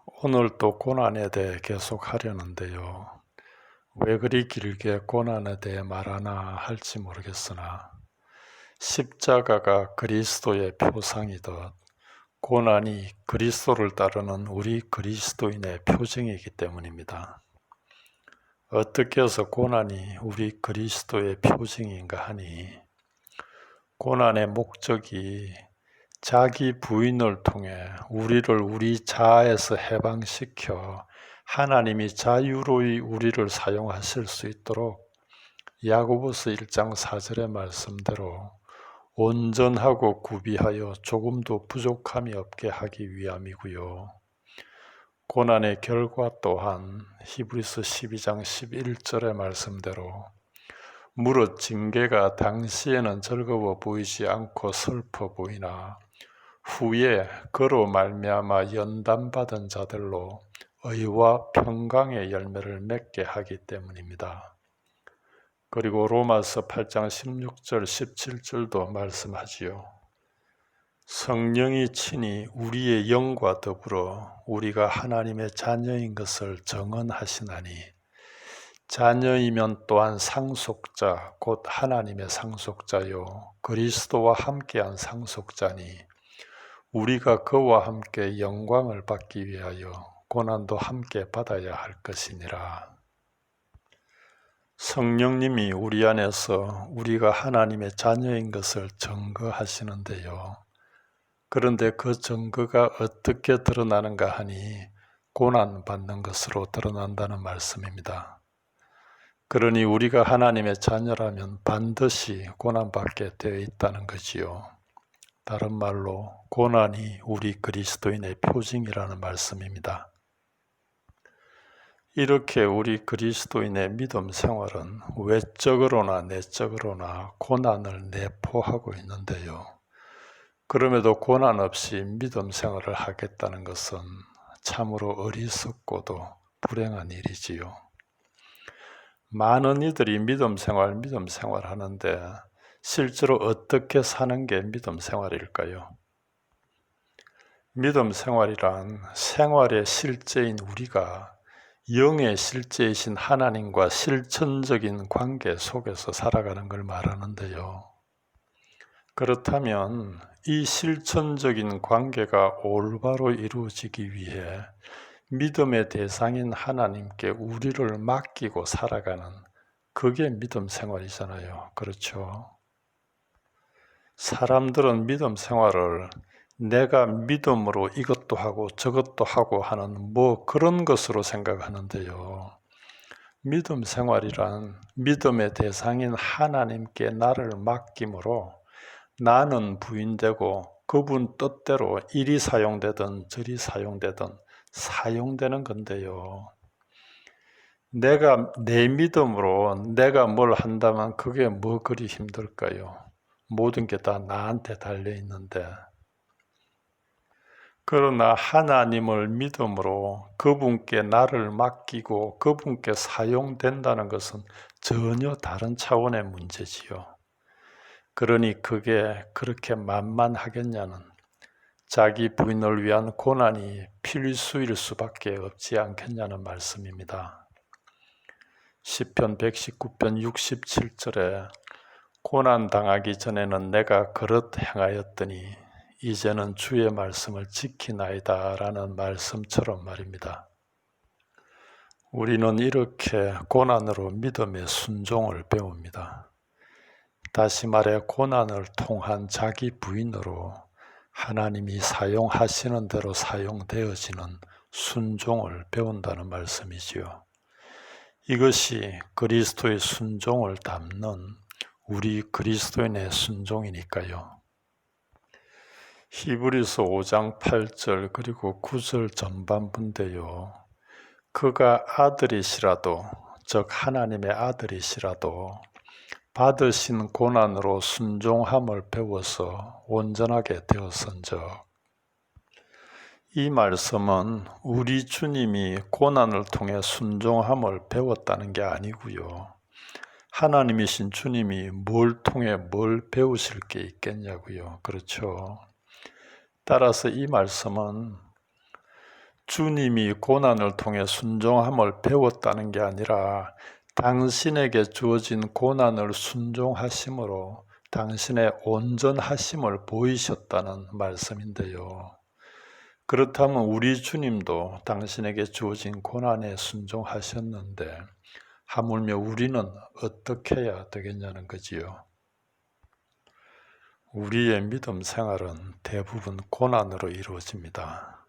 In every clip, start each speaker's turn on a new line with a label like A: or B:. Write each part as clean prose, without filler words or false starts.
A: 오늘 또 고난에 대해 계속 하려는데요. 왜 그리 길게 고난에 대해 말하나 할지 모르겠으나 십자가가 그리스도의 표상이듯 고난이 그리스도를 따르는 우리 그리스도인의 표징이기 때문입니다. 어떻게 해서 고난이 우리 그리스도의 표징인가 하니 고난의 목적이 자기 부인을 통해 우리를 우리 자아에서 해방시켜 하나님이 자유로이 우리를 사용하실 수 있도록 야고보서 1장 4절의 말씀대로 온전하고 구비하여 조금도 부족함이 없게 하기 위함이고요. 고난의 결과 또한 히브리서 12장 11절의 말씀대로 무릇 징계가 당시에는 즐거워 보이지 않고 슬퍼 보이나 후에 그로 말미암아 연단받은 자들로 의와 평강의 열매를 맺게 하기 때문입니다. 그리고 로마서 8장 16절 17절도 말씀하지요. 성령이 친히 우리의 영과 더불어 우리가 하나님의 자녀인 것을 증언하시나니 자녀이면 또한 상속자 곧 하나님의 상속자요 그리스도와 함께한 상속자니 우리가 그와 함께 영광을 받기 위하여 고난도 함께 받아야 할 것이니라. 성령님이 우리 안에서 우리가 하나님의 자녀인 것을 증거하시는데요. 그런데 그 증거가 어떻게 드러나는가 하니 고난받는 것으로 드러난다는 말씀입니다. 그러니 우리가 하나님의 자녀라면 반드시 고난받게 되어 있다는 거지요. 다른 말로 고난이 우리 그리스도인의 표징이라는 말씀입니다. 이렇게 우리 그리스도인의 믿음 생활은 외적으로나 내적으로나 고난을 내포하고 있는데요. 그럼에도 고난 없이 믿음 생활을 하겠다는 것은 참으로 어리석고도 불행한 일이지요. 많은 이들이 믿음 생활 하는데 실제로 어떻게 사는 게 믿음 생활일까요? 믿음 생활이란 생활의 실제인 우리가 영의 실제이신 하나님과 실천적인 관계 속에서 살아가는 걸 말하는데요. 그렇다면 이 실천적인 관계가 올바로 이루어지기 위해 믿음의 대상인 하나님께 우리를 맡기고 살아가는 그게 믿음 생활이잖아요. 그렇죠? 사람들은 믿음 생활을 내가 믿음으로 이것도 하고 저것도 하고 하는 그런 것으로 생각하는데요. 믿음 생활이란 믿음의 대상인 하나님께 나를 맡김으로 나는 부인되고 그분 뜻대로 이리 사용되든 저리 사용되든 사용되는 건데요. 내가 내 믿음으로 내가 뭘 한다면 그게 뭐 그리 힘들까요? 모든 게 다 나한테 달려 있는데. 그러나 하나님을 믿음으로 그분께 나를 맡기고 그분께 사용된다는 것은 전혀 다른 차원의 문제지요. 그러니 그게 그렇게 만만하겠냐는 자기 부인을 위한 고난이 필수일 수밖에 없지 않겠냐는 말씀입니다. 시편 119편 67절에 고난 당하기 전에는 내가 그릇 행하였더니 이제는 주의 말씀을 지키나이다 라는 말씀처럼 말입니다. 우리는 이렇게 고난으로 믿음의 순종을 배웁니다. 다시 말해 고난을 통한 자기 부인으로 하나님이 사용하시는 대로 사용되어지는 순종을 배운다는 말씀이지요. 이것이 그리스도의 순종을 담는 우리 그리스도인의 순종이니까요. 히브리서 5장 8절 그리고 9절 전반부인데요. 그가 아들이시라도 즉 하나님의 아들이시라도 받으신 고난으로 순종함을 배워서 온전하게 되었은즉 이 말씀은 우리 주님이 고난을 통해 순종함을 배웠다는 게 아니고요. 하나님이신 주님이 뭘 통해 뭘 배우실 게 있겠냐고요. 그렇죠. 따라서 이 말씀은 주님이 고난을 통해 순종함을 배웠다는 게 아니라 당신에게 주어진 고난을 순종하심으로 당신의 온전하심을 보이셨다는 말씀인데요. 그렇다면 우리 주님도 당신에게 주어진 고난에 순종하셨는데 하물며 우리는 어떻게 해야 되겠냐는 거지요. 우리의 믿음 생활은 대부분 고난으로 이루어집니다.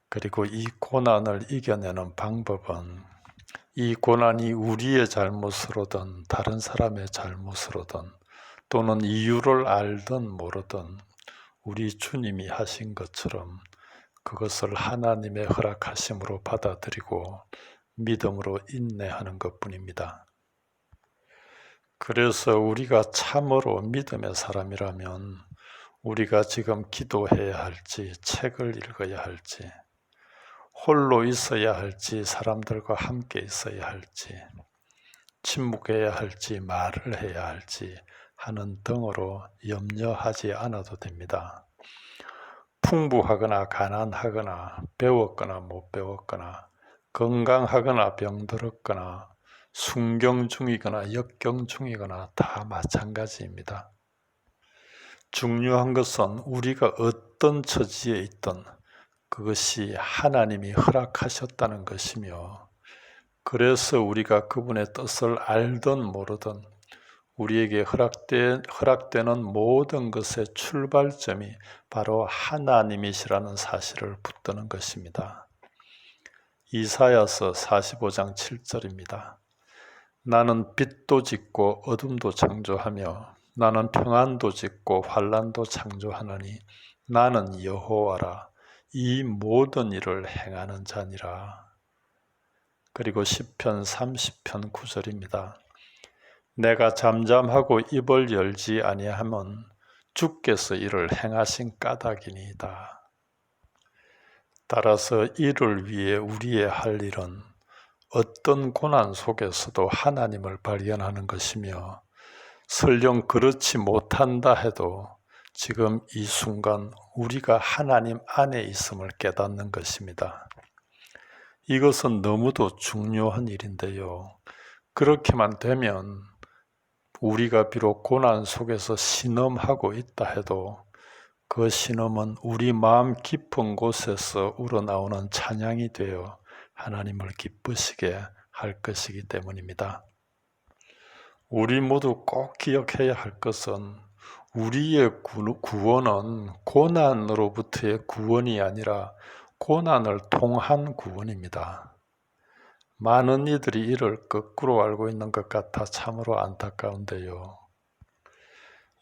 A: 그리고 이 고난을 이겨내는 방법은 이 고난이 우리의 잘못으로든 다른 사람의 잘못으로든 또는 이유를 알든 모르든 우리 주님이 하신 것처럼 그것을 하나님의 허락하심으로 받아들이고 믿음으로 인내하는 것뿐입니다. 그래서 우리가 참으로 믿음의 사람이라면 우리가 지금 기도해야 할지 책을 읽어야 할지 홀로 있어야 할지 사람들과 함께 있어야 할지 침묵해야 할지 말을 해야 할지 하는 등으로 염려하지 않아도 됩니다. 풍부하거나 가난하거나 배웠거나 못 배웠거나 건강하거나 병들었거나 순경 중이거나 역경 중이거나 다 마찬가지입니다. 중요한 것은 우리가 어떤 처지에 있든 그것이 하나님이 허락하셨다는 것이며 그래서 우리가 그분의 뜻을 알든 모르든 우리에게 허락되는 모든 것의 출발점이 바로 하나님이시라는 사실을 붙드는 것입니다. 이사야서 45장 7절입니다. 나는 빛도 짓고 어둠도 창조하며 나는 평안도 짓고 환난도 창조하노니 나는 여호와라 이 모든 일을 행하는 자니라. 그리고 시편 30편 9절입니다. 내가 잠잠하고 입을 열지 아니하면 주께서 이를 행하신 까닭이니이다. 따라서 이를 위해 우리의 할 일은 어떤 고난 속에서도 하나님을 발견하는 것이며 설령 그렇지 못한다 해도 지금 이 순간 우리가 하나님 안에 있음을 깨닫는 것입니다. 이것은 너무도 중요한 일인데요. 그렇게만 되면 우리가 비록 고난 속에서 신음하고 있다 해도 그 신음은 우리 마음 깊은 곳에서 우러나오는 찬양이 되어 하나님을 기쁘시게 할 것이기 때문입니다. 우리 모두 꼭 기억해야 할 것은 우리의 구원은 고난으로부터의 구원이 아니라 고난을 통한 구원입니다. 많은 이들이 이를 거꾸로 알고 있는 것 같아 참으로 안타까운데요.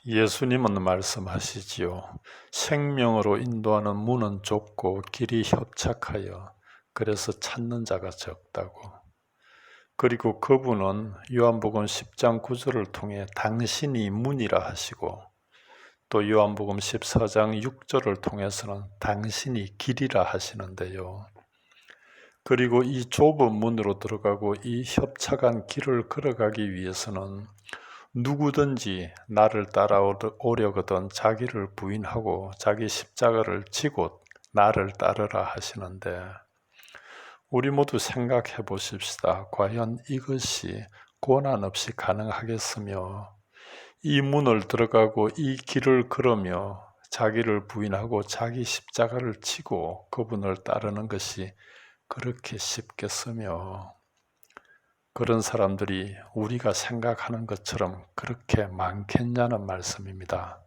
A: 예수님은 말씀하시지요. 생명으로 인도하는 문은 좁고 길이 협착하여 그래서 찾는 자가 적다고. 그리고 그분은 요한복음 10장 9절을 통해 당신이 문이라 하시고 또 요한복음 14장 6절을 통해서는 당신이 길이라 하시는데요. 그리고 이 좁은 문으로 들어가고 이 협착한 길을 걸어가기 위해서는 누구든지 나를 따라오려거든 자기를 부인하고 자기 십자가를 지고 나를 따르라 하시는데 우리 모두 생각해 보십시다. 과연 이것이 고난 없이 가능하겠으며 이 문을 들어가고 이 길을 걸으며 자기를 부인하고 자기 십자가를 지고 그분을 따르는 것이 그렇게 쉽겠으며 그런 사람들이 우리가 생각하는 것처럼 그렇게 많겠냐는 말씀입니다.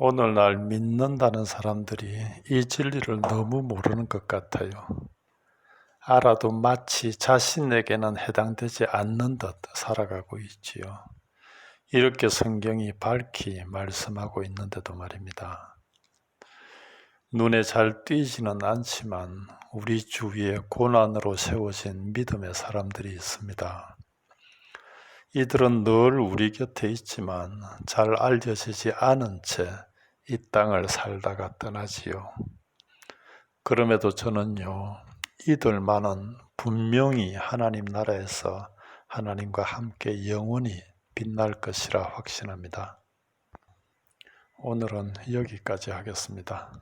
A: 오늘날 믿는다는 사람들이 이 진리를 너무 모르는 것 같아요. 알아도 마치 자신에게는 해당되지 않는 듯 살아가고 있지요. 이렇게 성경이 밝히 말씀하고 있는데도 말입니다. 눈에 잘 띄지는 않지만 우리 주위에 고난으로 세워진 믿음의 사람들이 있습니다. 이들은 늘 우리 곁에 있지만 잘 알려지지 않은 채 이 땅을 살다가 떠나지요. 그럼에도 저는요, 이들만은 분명히 하나님 나라에서 하나님과 함께 영원히 빛날 것이라 확신합니다. 오늘은 여기까지 하겠습니다.